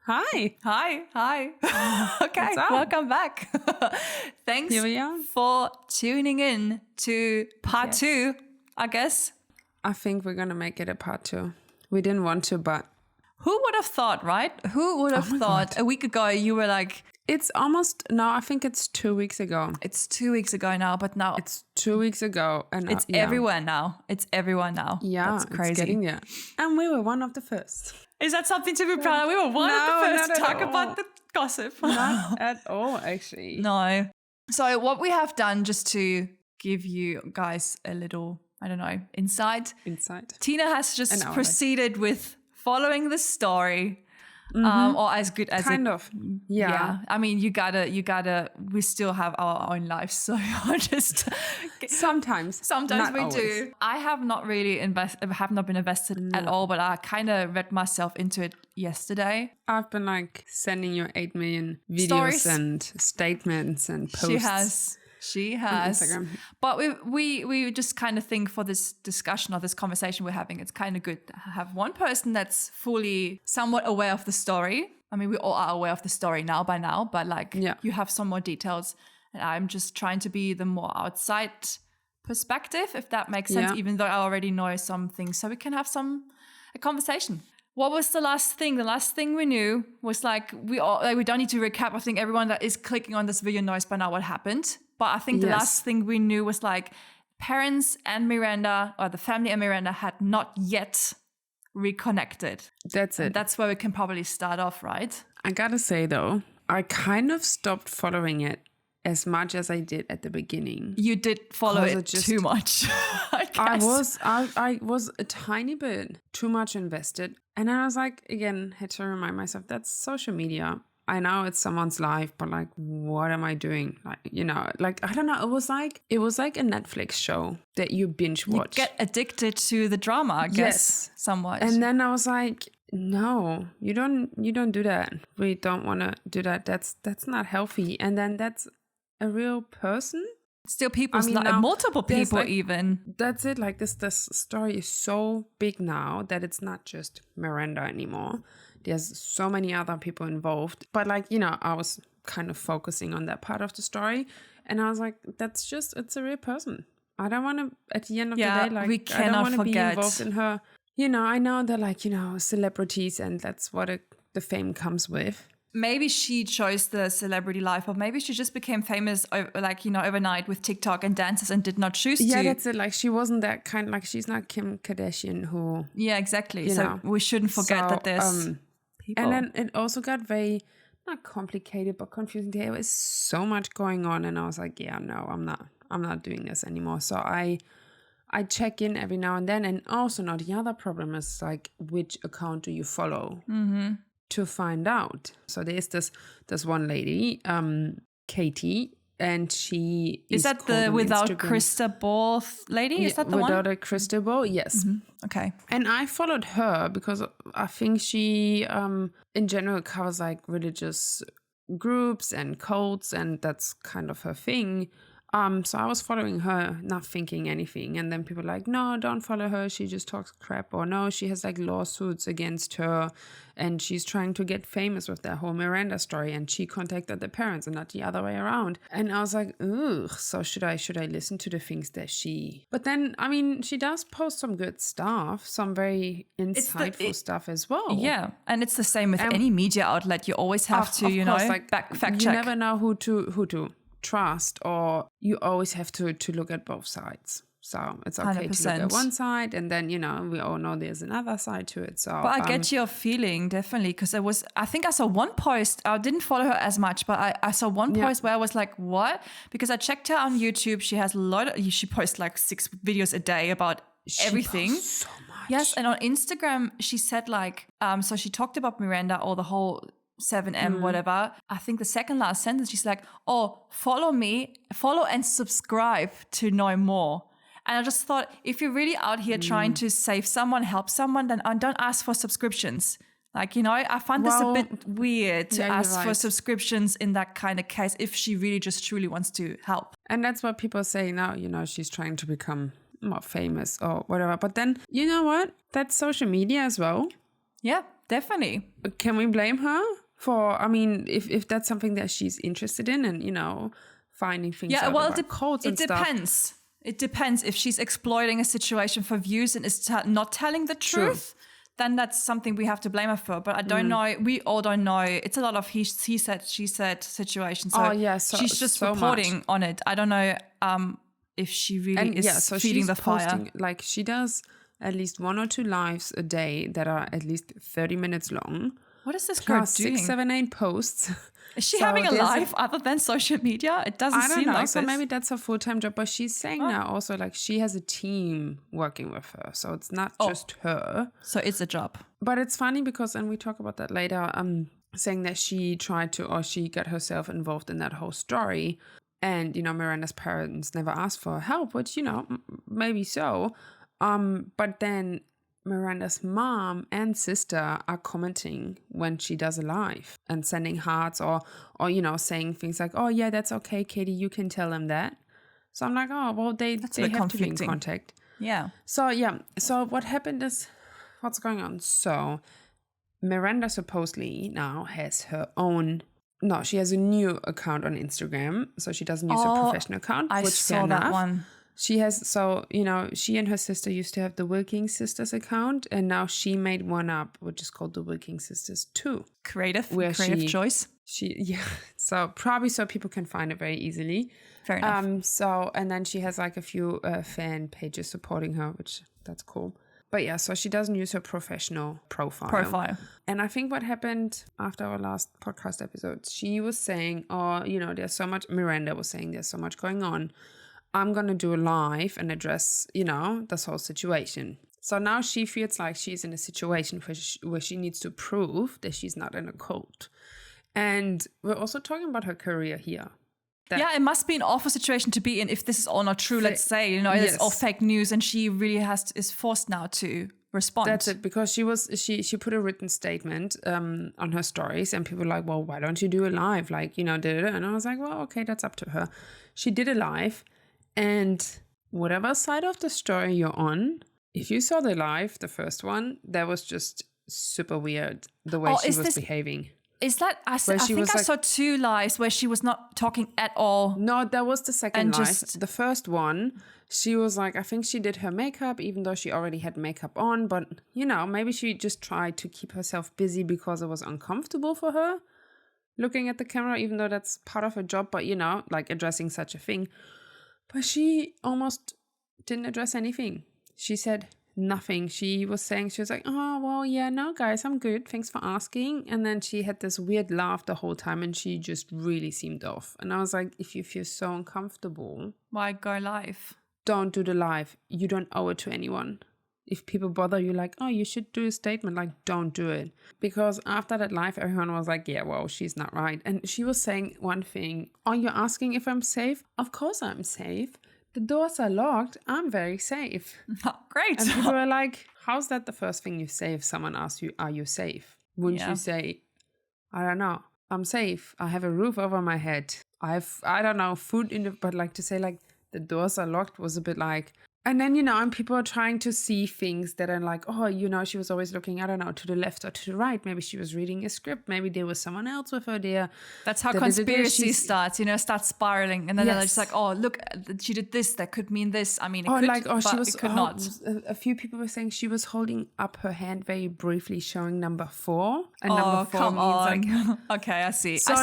Hi. Hi. Okay, welcome back. Thanks Here we are. for tuning in to part 2, I guess. I think we're going to make it a part 2. We didn't want to, but... Who would have thought, right? Who would have thought a week ago you were like... It's almost... No, I think it's 2 weeks ago. It's 2 weeks ago now, but now... It's 2 weeks ago. And it's everywhere now. It's everywhere now. Yeah, that's crazy. It's getting there. And we were one of the first. Is that something to be proud of? We were one of the first to talk about the gossip. Not at all, actually. No. So what we have done, just to give you guys a little, I don't know, insight. Tina has just proceeded with following the story. Or as good as kind of. Yeah. I mean, you gotta, we still have our own lives. So just sometimes we always. do. I have not really have not been invested at all, but I kind of read myself into it yesterday. I've been like sending you 8 million videos Stories. And statements and posts. She has. But we just kind of think for this discussion or this conversation we're having, it's kind of good to have one person that's fully somewhat aware of the story. I mean, we all are aware of the story by now, but like you have some more details. And I'm just trying to be the more outside perspective, if that makes sense, even though I already know some things. So we can have a conversation. What was the last thing? The last thing we knew was like, we don't need to recap. I think everyone that is clicking on this video knows by now what happened. But I think the last thing we knew was like parents and Miranda, or the family and Miranda, had not yet reconnected. That's it. And that's where we can probably start off, right? I gotta say though, I kind of stopped following it as much as I did at the beginning. You did follow it too much, I guess. I was a tiny bit too much invested. And I was like, again, had to remind myself, that's social media. I know it's someone's life, but like, what am I doing? Like, I don't know. It was like a Netflix show that you binge watch. You get addicted to the drama, I guess, somewhat. And then I was like, no, you don't do that. We don't want to do that. That's not healthy. And then that's a real person. Still multiple people even. That's it. Like this story is so big now that it's not just Miranda anymore. There's so many other people involved. But I was kind of focusing on that part of the story. And I was like, it's a real person. I don't want to, at the end of the day, we cannot I don't want to be forget. involved in her. I know they're celebrities and that's what the fame comes with. Maybe she chose the celebrity life, or maybe she just became famous, overnight with TikTok and dances and did not choose to. Yeah, that's it. Like, she wasn't that kind. Like, she's not Kim Kardashian who. Yeah, exactly. So we shouldn't forget that there's people. And then it also got very, not complicated, but confusing. There was so much going on, and I was like, yeah, no, I'm not doing this anymore. So I check in every now and then, and also now the other problem is like, which account do you follow? Mm-hmm. To find out. So there's this one lady, Katie, and she is that the without Instagram. crystal ball lady? Is that the one? Without a crystal ball, yes. Mm-hmm. Okay. And I followed her because I think she, in general, covers like religious groups and cults, and that's kind of her thing. So I was following her, not thinking anything. And then people were like, no, don't follow her. She just talks crap. Or no, she has like lawsuits against her. And she's trying to get famous with that whole Miranda story. And she contacted the parents and not the other way around. And I was like, ugh, so should I listen to the things that she... But then, I mean, she does post some good stuff, some very insightful stuff as well. Yeah. And it's the same with any media outlet. You always have to, fact check. You never know who to trust, or you always have to look at both sides. So it's okay 100%. To look at one side, and then we all know there's another side to it. So but I get your feeling, definitely, because I think I saw one post. I didn't follow her as much, but I saw one post where I was like, what? Because I checked her on YouTube. She has she posts like 6 videos a day about everything. She posts so much. Yes, and on Instagram she said like so she talked about Miranda or the whole 7M, whatever. I think the second last sentence, she's like, oh, follow and subscribe to know more. And I just thought, if you're really out here trying to save someone, help someone, then don't ask for subscriptions. Like, I find this a bit weird to ask for subscriptions in that kind of case if she really just truly wants to help. And that's what people say now, she's trying to become more famous or whatever. But then, you know what? That's social media as well. Yeah, definitely. Can we blame her for, I mean, if that's something that she's interested in and, finding things out about codes and stuff. It depends. It depends. If she's exploiting a situation for views and is not telling the truth, then that's something we have to blame her for. But I don't know. We all don't know. It's a lot of he said, she said situation. So, she's just reporting on it. I don't know if she really is feeding the fire. Like she does at least 1 or 2 lives a day that are at least 30 minutes long. What is this girl doing? 6, 7, 8 posts. Is she having a life other than social media? It doesn't seem like so this. Maybe that's her full-time job. But she's saying now also like she has a team working with her. So it's not just her. So it's a job. But it's funny because, and we talk about that later, saying that she she got herself involved in that whole story. And, Miranda's parents never asked for help, which, maybe so. But then Miranda's mom and sister are commenting when she does a live and sending hearts or saying things like, oh, yeah, that's okay, Katie, you can tell them that. So I'm like, oh, well, they have to be in contact. Yeah. So what happened is, what's going on? So Miranda supposedly now has her own, she has a new account on Instagram. So she doesn't use her professional account, I which saw that one. She has, she and her sister used to have the Wilking Sisters account, and now she made one up, which is called the Wilking Sisters 2. Creative choice. So probably so people can find it very easily. Fair enough. And then she has like a few fan pages supporting her, which that's cool. But yeah, so she doesn't use her professional profile. And I think what happened after our last podcast episode, she was saying, there's so much, Miranda was saying there's so much going on. I'm going to do a live and address, this whole situation. So now she feels like she's in a situation where she needs to prove that she's not in a cult. And we're also talking about her career here. It must be an awful situation to be in if this is all not true, let's say. It's all fake news and she really is forced now to respond. That's it, because she put a written statement on her stories and people were like, well, why don't you do a live? Like, and I was like, well, okay, that's up to her. She did a live. And whatever side of the story you're on, if you saw the live, the first one, that was just super weird, the way she was behaving. Is that, I think I saw 2 lives where she was not talking at all. No, that was the second live. The first one, she was like, I think she did her makeup, even though she already had makeup on. But, maybe she just tried to keep herself busy because it was uncomfortable for her looking at the camera, even though that's part of her job. But, like addressing such a thing. But she almost didn't address anything. She said nothing. She was like, oh, well, yeah, no, guys, I'm good. Thanks for asking. And then she had this weird laugh the whole time and she just really seemed off. And I was like, if you feel so uncomfortable, why go live? Don't do the live. You don't owe it to anyone. If people bother you like, oh, you should do a statement, like, don't do it. Because after that live, everyone was like, yeah, well, she's not right. And she was saying one thing, are you asking if I'm safe? Of course I'm safe. The doors are locked. I'm very safe. Great. And people were like, how's that the first thing you say if someone asks you, are you safe? Wouldn't you say, I don't know, I'm safe. I have a roof over my head. I don't know, food in the, but like to say like the doors are locked was a bit like, and then, and people are trying to see things that are like, oh, she was always looking, I don't know, to the left or to the right. Maybe she was reading a script. Maybe there was someone else with her there. That's how conspiracy starts, starts spiraling. And then they're just like, oh, look, she did this. That could mean this. I mean, it could, but it could not. A few people were saying she was holding up her hand very briefly, showing number 4. And number 4 means like... Okay, I see. So,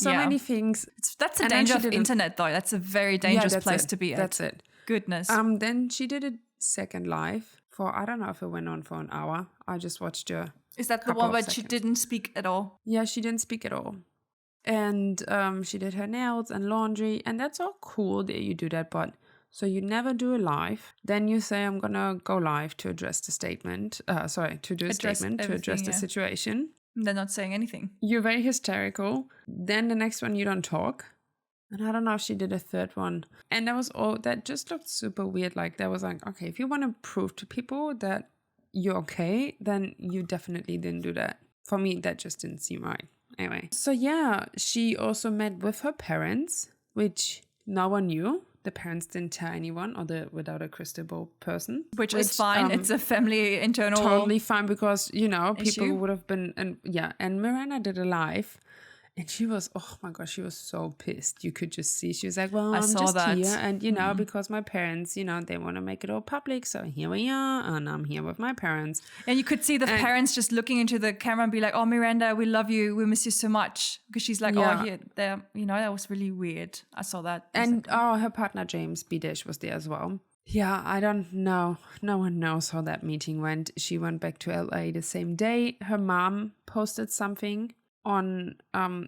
many things. That's the danger of internet, though. That's a very dangerous place to be at. That's it. Goodness. Then she did a second live for, I don't know if it went on for an hour. I just watched her. Is that the one where she didn't speak at all? Yeah, she didn't speak at all. And she did her nails and laundry. And that's all cool that you do that. But so you never do a live. Then you say, I'm going to go live to address the statement. To address the situation. They're not saying anything. You're very hysterical. Then the next one, you don't talk. And I don't know if she did a third one. And that just looked super weird. Like, that was like, okay, if you want to prove to people that you're okay, then you definitely didn't do that. For me, that just didn't seem right. Anyway. So yeah, she also met with her parents, which no one knew the parents didn't tell anyone, or the without a crystal ball person. Which is fine. It's a family internal. Totally fine, because, you know, people issue. would have been, and Miranda did a live. And she was, oh my gosh, she was so pissed. You could just see. She was like, well, I'm just here. And, you know, because my parents, you know, they want to make it all public. So here we are. And I'm here with my parents. And you could see the parents just looking into the camera and be like, oh, Miranda, we love you. We miss you so much. Because she's like, oh, here, there. You know, that was really weird. I saw that. And her partner, James B-Dish, was there as well. Yeah, I don't know. No one knows how that meeting went. She went back to LA the same day. Her mom posted something on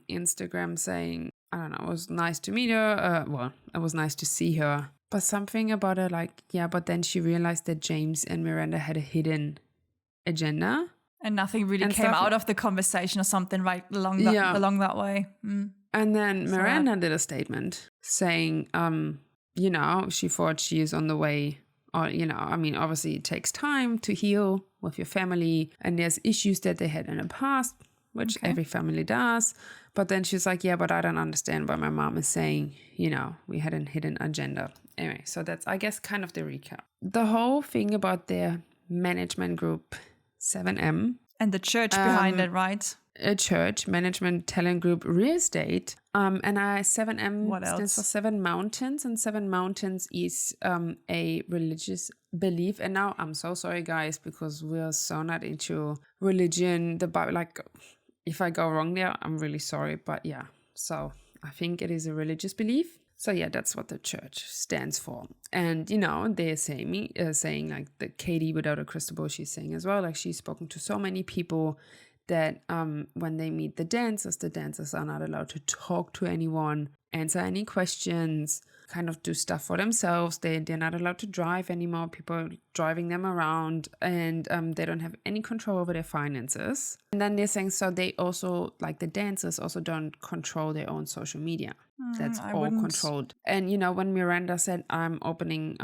Instagram saying, I don't know, it was nice to meet her. Well, it was nice to see her. But something about her, like, yeah, but then she realized that James and Miranda had a hidden agenda. And nothing really came out of the conversation or something right along that way. Mm. And then Miranda did a statement saying, you know, she thought she is on the way. Or, you know, I mean, obviously it takes time to heal with your family. And there's issues that they had in the past, which every family does. But then she's like, yeah, but I don't understand why my mom is saying, you know, we had a hidden agenda. Anyway, so that's, I guess, kind of the recap. The whole thing about their management group, 7M. And the church behind it, right? A church, management, talent group, real estate. And 7M stands for 7 Mountains. And 7 Mountains is a religious belief. And now I'm so sorry, guys, because we're so not into religion. The Bible, like, if I go wrong there, I'm really sorry. But yeah, so I think it is a religious belief. So yeah, that's what the church stands for. And, you know, they're saying like the Katie without a crystal ball, she's saying as well, like she's spoken to so many people that when they meet the dancers are not allowed to talk to anyone, answer any questions, kind of do stuff for themselves. They're not allowed to drive anymore. People are driving them around, and they don't have any control over their finances. And then they're saying, so they also, like the dancers, also don't control their own social media. That's all controlled. And, you know, when Miranda said, I'm opening,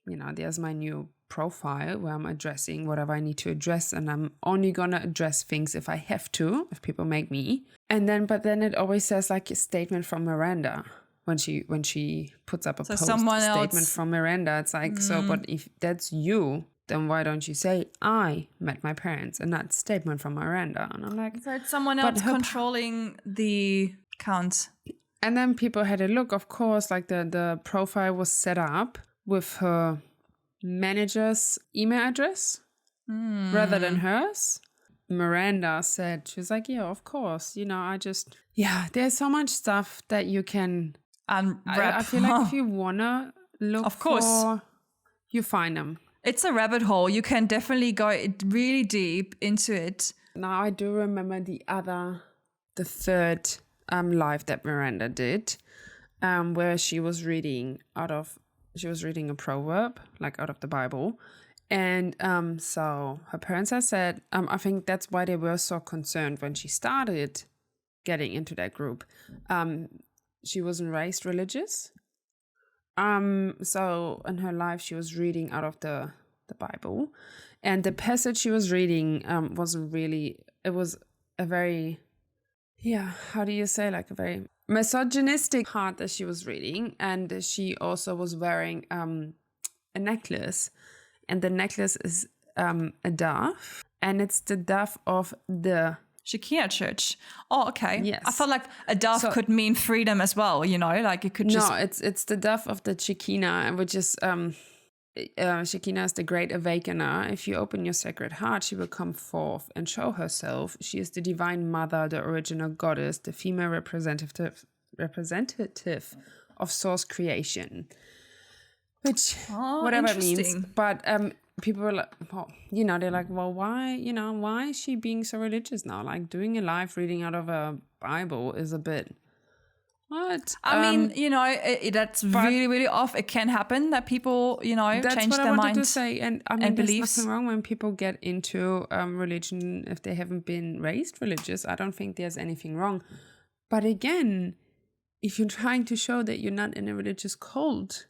you know, there's my new profile where I'm addressing whatever I need to address, and I'm only gonna address things if I have to, if people make me. And then, but then it always says like a statement from Miranda. When she puts up a post, statement from Miranda, it's like, so, but if that's you, then why don't you say, I met my parents, and not statement from Miranda? And I'm like, so it's someone else controlling the account. And then people had a look, of course, like the profile was set up with her manager's email address rather than hers. Miranda said, she was like, yeah, of course, you know, there's so much stuff that you can unwrap. I feel like if you wanna look, of course, you find them. It's a rabbit hole. You can definitely go really deep into it. Now I do remember the third live that Miranda did, where she was reading a proverb, like out of the Bible. And so her parents have said, I think that's why they were so concerned when she started getting into that group. She wasn't raised religious. So in her life, she was reading out of the Bible. And the passage she was reading wasn't really, it was a very, how do you say, like a very misogynistic part that she was reading. And she also was wearing a necklace. And the necklace is a dove. And it's the dove of the Shekinah Church. Oh, okay. Yes. I felt like a dove could mean freedom as well, you know, like it could just... No, it's the dove of the Shekinah, which is, Shekinah is the great awakener. If you open your sacred heart, she will come forth and show herself. She is the divine mother, the original goddess, the female representative of source creation. Which, whatever it means. But people were like, well, you know, they're like, well, why is she being so religious now? Like, doing a live reading out of a Bible is a bit, what? I mean, you know, that's really, really off. It can happen that people, you know, change their mind. That's what I wanted to say. And I mean, there's beliefs. nothing wrong when people get into religion if they haven't been raised religious. I don't think there's anything wrong. But again, if you're trying to show that you're not in a religious cult,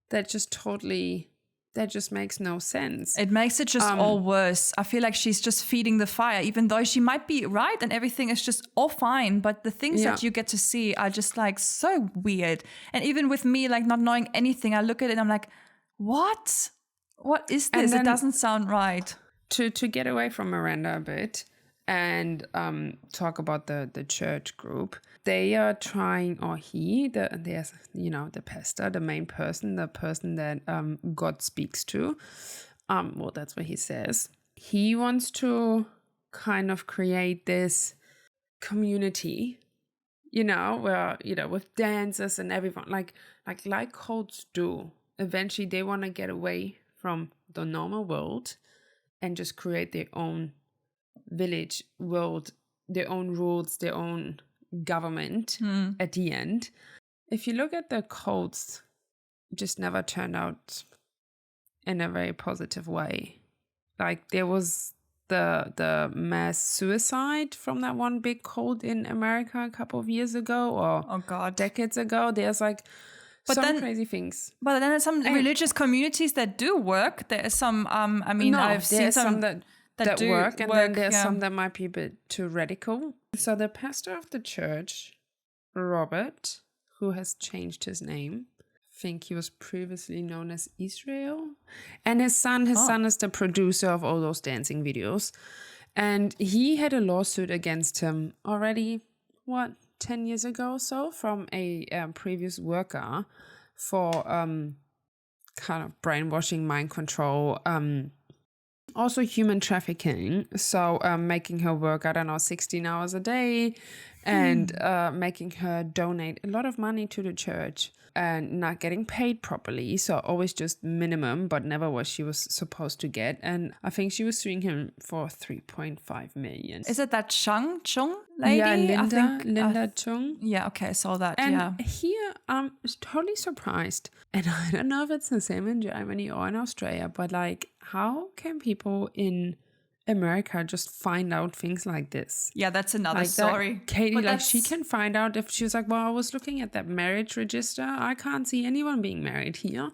that just totally that just makes no sense. It makes it just all worse. I feel like she's just feeding the fire, even though she might be right and everything is just all fine. But the things that you get to see are just like so weird. And even with me, like not knowing anything, I look at it and I'm like, what? What is this? It doesn't sound right. To get away from Miranda a bit and talk about the church group, they are trying, or there's, the pastor, the main person, the person that God speaks to. Well, that's what he says. He wants to kind of create this community, where, with dances and everyone, like cults do. Eventually, they want to get away from the normal world and just create their own village world, their own rules, their own government at the end. If you look at the cults, just never turned out in a very positive way. Like there was the mass suicide from that one big cult in America a couple of years ago or decades ago. There's like crazy things. But then there's some religious communities that do work. There are some, I've seen some that do work, and then there's some that might be a bit too radical. So the pastor of the church, Robert, who has changed his name, I think he was previously known as Israel, and his son is the producer of all those dancing videos, and he had a lawsuit against him already, 10 years ago or so, from a previous worker for kind of brainwashing, mind control, also human trafficking. So making her work, 16 hours a day, and making her donate a lot of money to the church and not getting paid properly. So always just minimum, but never what she was supposed to get. And I think she was suing him for 3.5 million. Is it that Chung lady? Yeah, Linda Chung. Yeah, okay, I saw that. And here I'm totally surprised. And I don't know if it's the same in Germany or in Australia, but like, how can people in America just find out things like this? Yeah, that's another story. Katie, she can find out if she was like, well, I was looking at that marriage register. I can't see anyone being married here.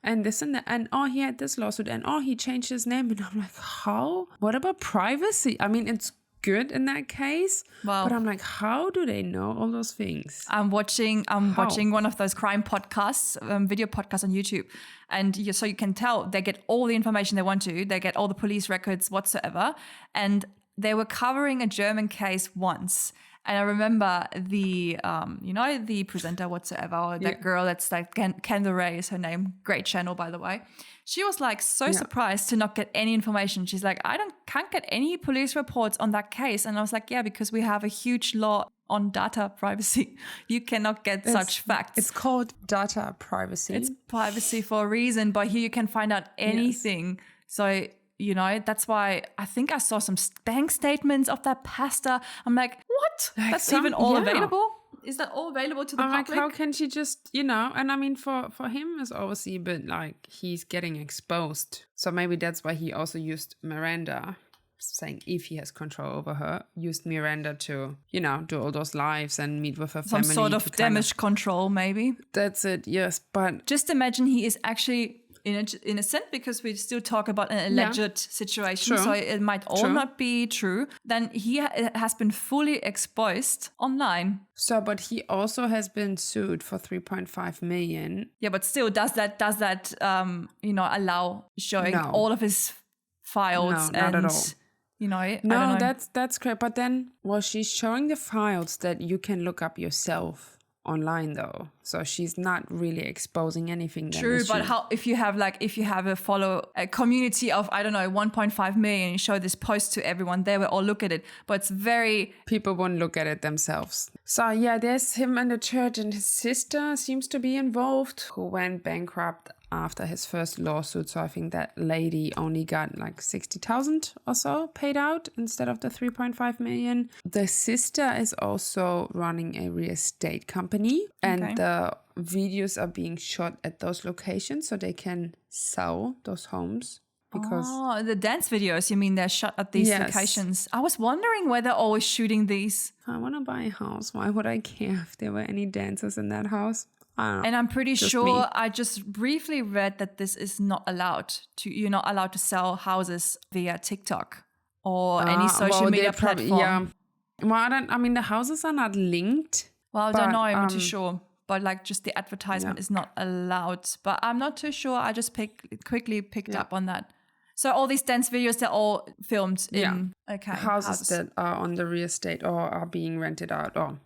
And this and that. And he had this lawsuit. And he changed his name. And I'm like, how? What about privacy? I mean, it's good in that case, but I'm like, how do they know all those things? I'm watching one of those crime podcasts, video podcasts on YouTube, and so you can tell they get all the information they want to. They get all the police records whatsoever, and they were covering a German case once. And I remember the the presenter whatsoever, or that girl that's like Kendall Ray is her name. Great channel, by the way. She was like so surprised to not get any information. She's like, can't get any police reports on that case. And I was like, yeah, because we have a huge law on data privacy. You cannot get such facts. It's called data privacy. It's privacy for a reason, but here you can find out anything. Yes. So, that's why I think I saw some bank statements of that pastor. I'm like, what? Like that's even all available? Is that all available to the public? Like, how can she just, and I mean, for him, it's obviously a bit like he's getting exposed. So maybe that's why he also used Miranda, saying if he has control over her, used Miranda to, do all those lives and meet with her family. Some sort of damage control, maybe. That's it, yes. But just imagine he is actually innocent, because we still talk about an alleged situation, so it might all not be true. Then he has been fully exposed online. So, but he also has been sued for 3.5 million. Yeah, but still, does that allow showing all of his files? No, not at all. I don't know. That's great. But then, she's showing the files that you can look up yourself online, though, so she's not really exposing anything. True, but how if you have a community of 1.5 million, you show this post to everyone, they will all look at it, but it's very people won't look at it themselves. So there's him and the church, and his sister seems to be involved, who went bankrupt after his first lawsuit. So I think that lady only got like 60,000 or so paid out instead of the 3.5 million. The sister is also running a real estate company, and the videos are being shot at those locations so they can sell those homes. Because the dance videos, you mean they're shot at these locations? I was wondering where they're always shooting these. I want to buy a house. Why would I care if there were any dancers in that house? I don't know. And I'm pretty Just sure me. I just briefly read that this is not allowed you're not allowed to sell houses via TikTok or any social Well, they media probably, platform. Well, I mean, the houses are not linked. Well, I but, don't know, I'm not too sure. But like just the yeah. advertisement is not allowed. But I'm not too sure. I just quickly picked up on that. So all these dance videos, they're all filmed in houses that are on the real estate or are being rented out or,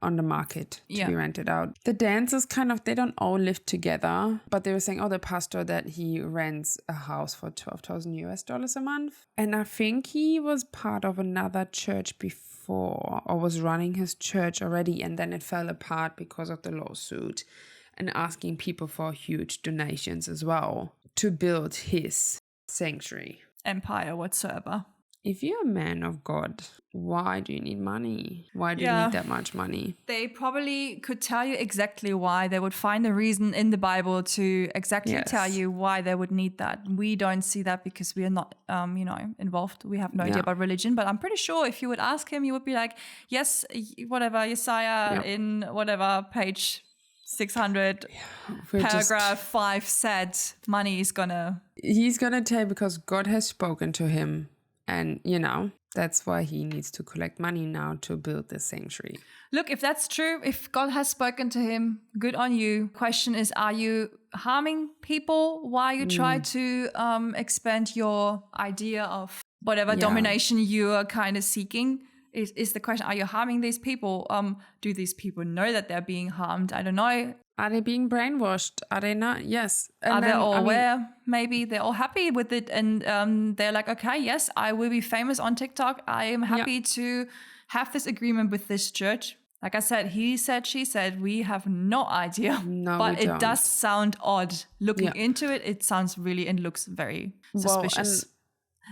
on the market to be rented out. The dancers they don't all live together, but they were saying, the pastor that he rents a house for $12,000 a month. And I think he was part of another church before or was running his church already. And then it fell apart because of the lawsuit and asking people for huge donations as well to build his sanctuary. Empire whatsoever. If you're a man of God, why do you need money? Why do you need that much money? They probably could tell you exactly why. They would find a reason in the Bible to exactly tell you why they would need that. We don't see that because we are not, involved. We have no idea about religion. But I'm pretty sure if you would ask him, he would be like, yes, whatever, Isaiah in whatever page 600, paragraph 5 said money is gonna... He's gonna tell because God has spoken to him. And, that's why he needs to collect money now to build the sanctuary. Look, if that's true, if God has spoken to him, good on you. Question is, are you harming people while you try to expand your idea of whatever domination you are kind of seeking? Is the question, are you harming these people? Do these people know that they're being harmed? I don't know. Are they being brainwashed? Are they not? Yes. And are they all aware? Maybe they're all happy with it. And they're like, okay, yes, I will be famous on TikTok. I am happy to have this agreement with this church. Like I said, he said, she said, we have no idea. No, but it does sound odd. Looking into it, it sounds really and looks very suspicious.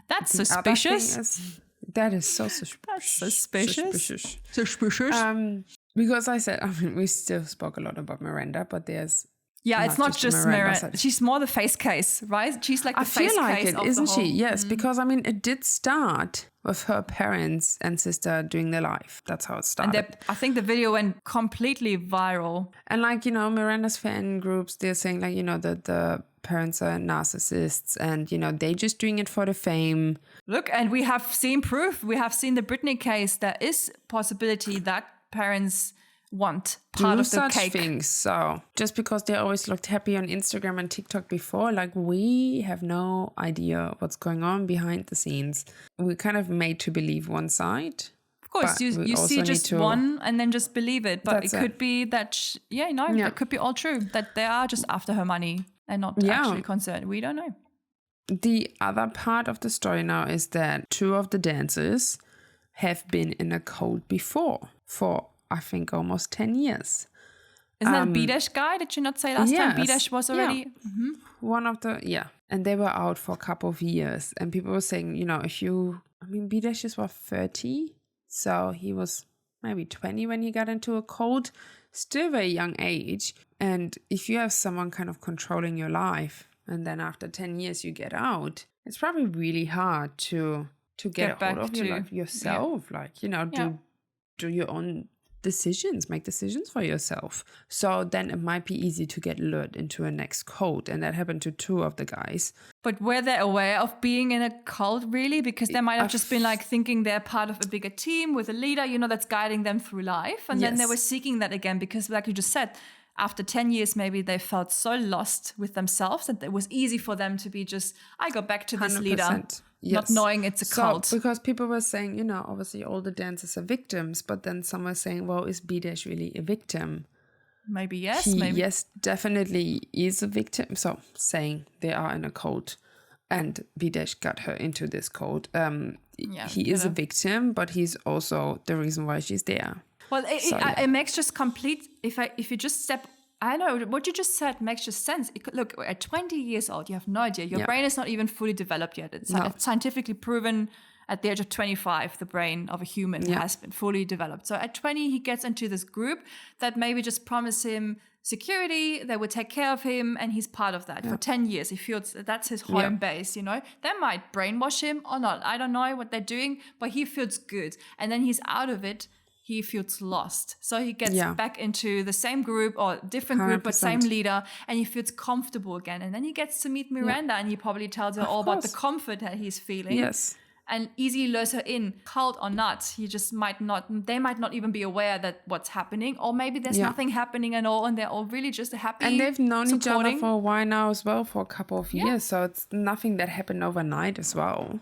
That's suspicious. That is so suspicious. That's suspicious. Suspicious. Because I said, we still spoke a lot about Miranda, but there's... Yeah, it's not just Miranda. She's more the face case, right? She's like the face case. I feel like it, isn't she? Yes, because it did start with her parents and sister doing their life. That's how it started. And I think the video went completely viral. And Miranda's fan groups, they're saying that the parents are narcissists and, they just doing it for the fame. Look, and we have seen proof. We have seen the Britney case. There is possibility that parents want part of the such cake. Things. So just because they always looked happy on Instagram and TikTok before, we have no idea what's going on behind the scenes. We're kind of made to believe one side. Of course, you see just one and then just believe it. But it could be that, that could be all true. That they are just after her money and not actually concerned. We don't know. The other part of the story now is that 2 of the dancers have been in a cult before for, I think, almost 10 years. Isn't that Bidesh guy? Did you not say last time Bidesh was already? Yeah. Mm-hmm. One of the, and they were out for a couple of years. And people were saying, Bidesh is 30. So he was maybe 20 when he got into a cult. Still very young age. And if you have someone kind of controlling your life, and then after 10 years you get out, it's probably really hard to get hold of your life yourself. Do your own decisions, make decisions for yourself. So then it might be easy to get lured into a next cult. And that happened to 2 of the guys. But were they aware of being in a cult really? Because they might have just been thinking they're part of a bigger team with a leader, that's guiding them through life. And then they were seeking that again because like you just said, after 10 years, maybe they felt so lost with themselves that it was easy for them to be just, I go back to this 100%. Leader. Yes. Not knowing it's a cult. Because people were saying, obviously all the dancers are victims, but then some were saying, well, is Bidesh really a victim? Maybe yes. Yes, definitely is a victim. So saying they are in a cult and Bidesh got her into this cult. He is a victim, but he's also the reason why she's there. Well, it makes just complete, if you just step, I know what you just said makes just sense. Look, at 20 years old, you have no idea. Your brain is not even fully developed yet. It's scientifically proven at the age of 25, the brain of a human has been fully developed. So at 20, he gets into this group that maybe just promised him security, they would take care of him, and he's part of that for 10 years. He feels that's his home base, They might brainwash him or not. I don't know what they're doing, but he feels good. And then he's out of it. he feels lost. So he gets Yeah. back into the same group or different group, but same 100%. leader, and he feels comfortable again. And then he gets to meet Miranda, and he probably tells her Of all about the course. comfort that he's feeling. Yes. And easily lures her in, cult or not. He just they might not even be aware that what's happening, or maybe there's nothing happening at all, and they're all really just happy. And they've known each other supporting. for a while now as well, for a couple of years. So it's nothing that happened overnight as well.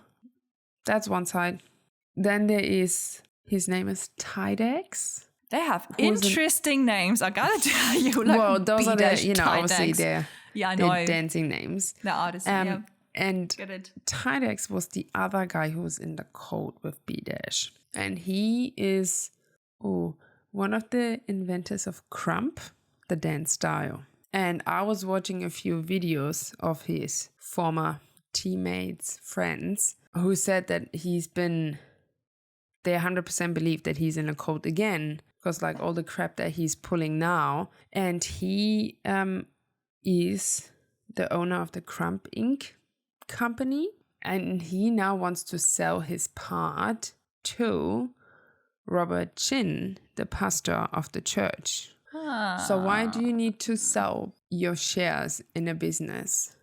That's one side. Then there is, his name is Tydex. They have interesting names, I gotta tell you. Like, Well, those are B-dash, their, obviously Tydex. their they're dancing names. The artists, And Get it. Tydex was the other guy who was in the cult with B-dash. And he is one of the inventors of Crump, the dance style. And I was watching a few videos of his former teammates, friends, who said that they 100% believe that he's in a cult again, because like all the crap that he's pulling now. And he is the owner of the Crump Inc. company, and he now wants to sell his part to Robert Chin, the pastor of the church. So why do you need to sell your shares in a business,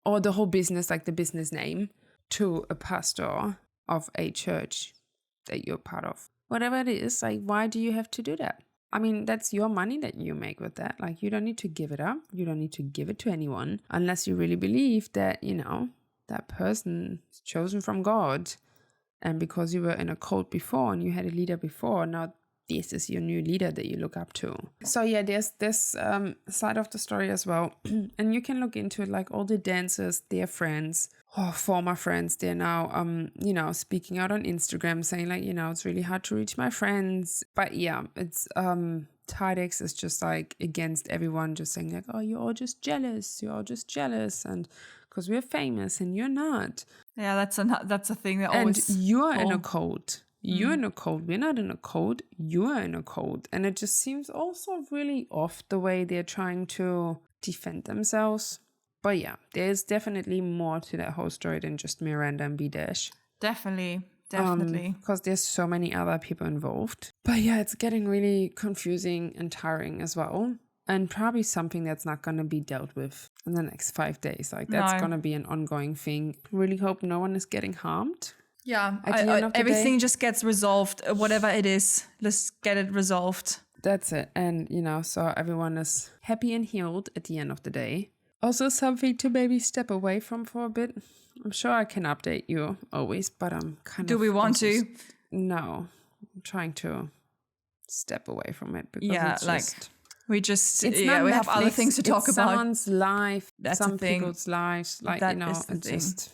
or the whole business, like the business name, to a pastor of a church that you're part of? Whatever it is, like, why do you have to do that? I mean, that's your money that you make with that. Like, you don't need to give it up. You don't need to give it to anyone unless you really believe that, that person is chosen from God. And because you were in a cult before and you had a leader before, now this is your new leader that you look up to. So yeah, there's this side of the story as well. And you can look into it, like all the dancers, their friends, former friends, they're now, speaking out on Instagram saying like, it's really hard to reach my friends. But yeah, it's, Tydex is just like against everyone, just saying like, oh, you're all just jealous. And because we're famous and you're not. Yeah, that's a thing that and always... you're in a cult. You're in a cult. We're not in a cult. You're in a cult. And it just seems also really off the way they're trying to defend themselves. But yeah, there's definitely more to that whole story than just Miranda and B-dash. Definitely. Because there's so many other people involved. But yeah, it's getting really confusing and tiring as well. And probably something that's not going to be dealt with in the next 5 days. Like, that's going to be an ongoing thing. Really hope no one is getting harmed. Yeah, everything just gets resolved. Whatever it is, let's get it resolved. That's it. And, so everyone is happy and healed at the end of the day. Also something to maybe step away from for a bit. I'm sure I can update you always, but I'm kind of... Do we want to? No. I'm trying to step away from it because it's just... We just, we have other things to talk about. Someone's life, that's some people's lives. Like, it's just...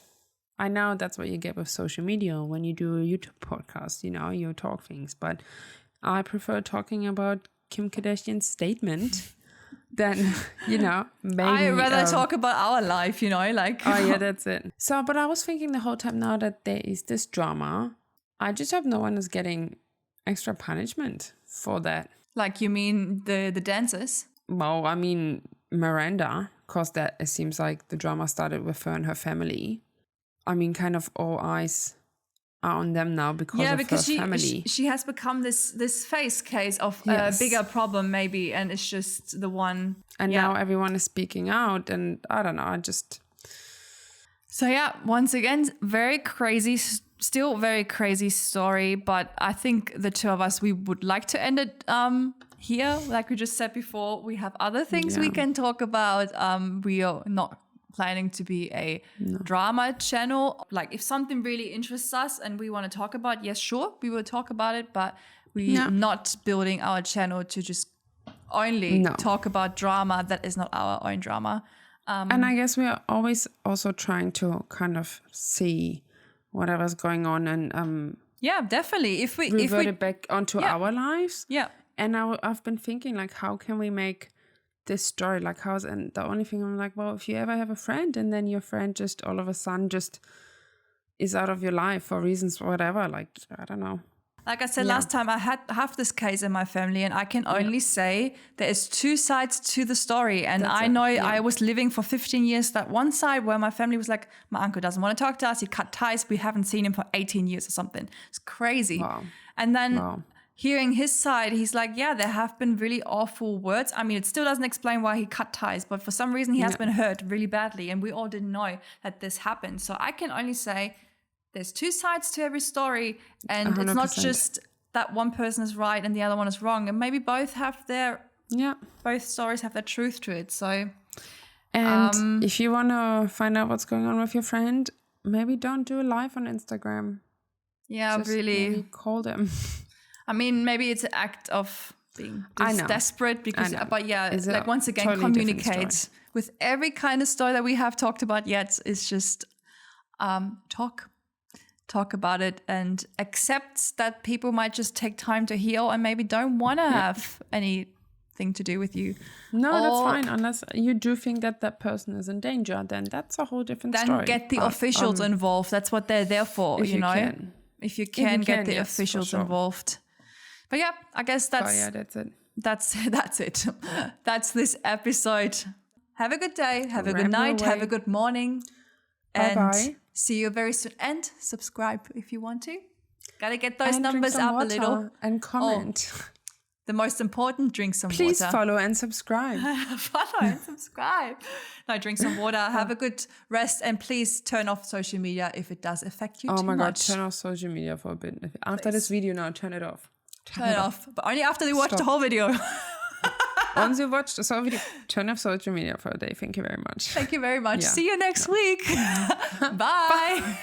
I know that's what you get with social media when you do a YouTube podcast, you talk things. But I prefer talking about Kim Kardashian's statement than, maybe... I'd rather talk about our life, like... Oh, yeah, that's it. So, but I was thinking the whole time now that there is this drama, I just hope no one is getting extra punishment for that. Like, you mean the dancers? Well, I mean, Miranda, because that it seems like the drama started with her and her family. I mean, kind of all eyes are on them now because of her family. She has become this face case of a bigger problem, maybe, and it's just the one. And now everyone is speaking out, and I don't know, So yeah, once again, very crazy, still very crazy story, but I think the two of us, we would like to end it here. Like we just said before, we have other things we can talk about. We are not planning to be a drama channel. Like if something really interests us and we want to talk about, yes, sure, we will talk about it, but we're not building our channel to just only talk about drama that is not our own drama. And I guess we are always also trying to kind of see whatever's going on and definitely if we revert it back onto our lives. Yeah. And I've been thinking, like, how can we make this story, like, and the only thing I'm like, well, if you ever have a friend and then your friend just all of a sudden just is out of your life for reasons or whatever, like, I don't know. Like I said last time, I have this case in my family, and I can only say there is two sides to the story. And I was living for 15 years that one side where my family was like, my uncle doesn't want to talk to us. He cut ties. We haven't seen him for 18 years or something. It's crazy. Wow. And then hearing his side, he's like, yeah, there have been really awful words. I mean, it still doesn't explain why he cut ties, but for some reason he has been hurt really badly, and we all didn't know that this happened. So I can only say there's two sides to every story, and 100%. It's not just that one person is right and the other one is wrong, and maybe both have both stories have their truth to it. So, and if you want to find out what's going on with your friend, maybe don't do a live on Instagram. Yeah, just really maybe call them. I mean, maybe it's an act of being desperate because, but yeah, it's like once again, totally communicate with every kind of story that we have talked about yet. It's just talk about it and accept that people might just take time to heal and maybe don't want to have anything to do with you. No, that's fine. Unless you do think that that person is in danger, then that's a whole different story. Then get the officials involved. That's what they're there for, you know. If you can get the officials involved. But yeah, I guess that's it. That's it. That's this episode. Have a good day. Have a good night. Have a good morning. Bye-bye. See you very soon. And subscribe if you want to. Gotta get those numbers up a little. And comment. The most important, drink some water. Please follow and subscribe. No, drink some water. Have a good rest. And please turn off social media if it does affect you too much. Oh my God, turn off social media for a bit. After this video now, turn it off. Turn it off. But only after you watch the whole video. Once you watch the whole video, turn off social media for a day. Thank you very much. Thank you very much. Yeah. See you next week. Bye.